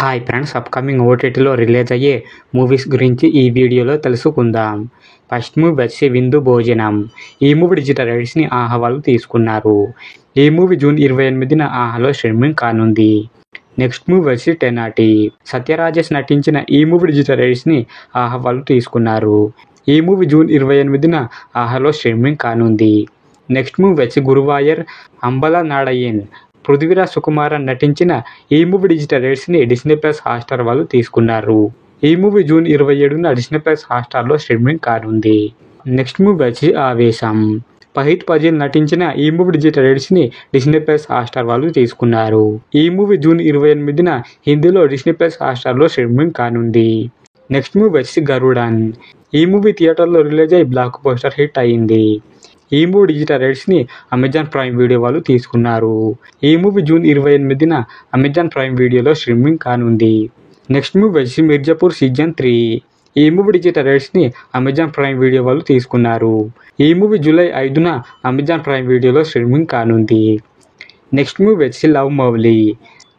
Hi friends, upcoming ఓటీటీలో release అయ్యే movies గురించి ఈ వీడియోలో తెలుసుకుందాం. ఫస్ట్ మూవీ వచ్చి విందు భోజనం. ఈ మూవీ డిజిటల్ రైట్స్ని ఆహా వాళ్ళు తీసుకున్నారు. ఈ మూవీ జూన్ 28న ఆహాలో స్ట్రీమింగ్ కానుంది. నెక్స్ట్ మూవీ వచ్చి టెనాటీ. సత్యరాజేష్ నటించిన ఈ మూవీ డిజిటల్ రైట్స్ని ఆహా వాళ్ళు తీసుకున్నారు. ఈ మూవీ జూన్ 28న ఆహాలో స్ట్రీమింగ్ కానుంది. నెక్స్ట్ మూవీ వచ్చి గురువాయర్ అంబల నాడయన్. పృథ్వీరాజ్ సుకుమారన్ నటించిన ఈ మూవీ డిజిటల్ రైట్స్ని డిస్నీ ప్లస్ హాట్స్టార్ వాళ్ళు తీసుకున్నారు. ఈ మూవీ జూన్ 27న డిస్నీ ప్లస్ హాట్స్టార్లో స్ట్రీమింగ్ కానుంది. నెక్స్ట్ మూవీ వచ్చి ఆవేశం. ఫహీద్ ఫాజిల్ నటించిన ఈ మూవీ డిజిటల్ రైట్స్ని డిస్నీ ప్లస్ హాట్స్టార్ వాళ్ళు తీసుకున్నారు. ఈ మూవీ జూన్ 28న హిందీలో డిస్నీ ప్లస్ హాట్స్టార్లో స్ట్రీమింగ్ కానుంది. నెక్స్ట్ మూవీ వచ్చి గరుడన్. ఈ మూవీ థియేటర్లో రిలీజ్ అయ్యి బ్లాక్ బస్టర్ హిట్ అయింది. ఈ మూవీ డిజిటల్ రైట్స్ని అమెజాన్ ప్రైమ్ వీడియో వాళ్ళు తీసుకున్నారు. ఈ మూవీ జూన్ 28న అమెజాన్ ప్రైమ్ వీడియోలో స్ట్రీమింగ్ కానుంది. నెక్స్ట్ మూవీ వచ్చి మిర్జాపూర్ సీజన్ 3. ఈ మూవీ డిజిటల్ రైట్స్ని అమెజాన్ ప్రైమ్ వీడియో వాళ్ళు తీసుకున్నారు. ఈ మూవీ జూలై 5న అమెజాన్ ప్రైమ్ వీడియోలో స్ట్రీమింగ్ కానుంది. నెక్స్ట్ మూవీ వచ్చి లవ్ మౌలి.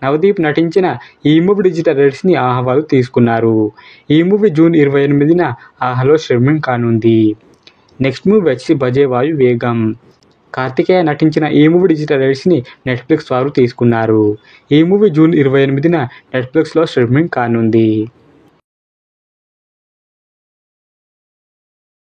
నవదీప్ నటించిన ఈ మూవీ డిజిటల్ రైట్స్ని ఆహా వాళ్ళు తీసుకున్నారు. ఈ మూవీ జూన్ 28న ఆహాలో స్ట్రీమింగ్ కానుంది. నెక్స్ట్ మూవీ వచ్చి బజేవాయు వేగం. కార్తికేయ నటించిన ఈ మూవీ డిజిటల్ రైట్స్ని నెట్ఫ్లిక్స్ వారు తీసుకున్నారు. ఈ మూవీ జూన్ 28న నెట్ఫ్లిక్స్లో స్ట్రీమింగ్ కానుంది.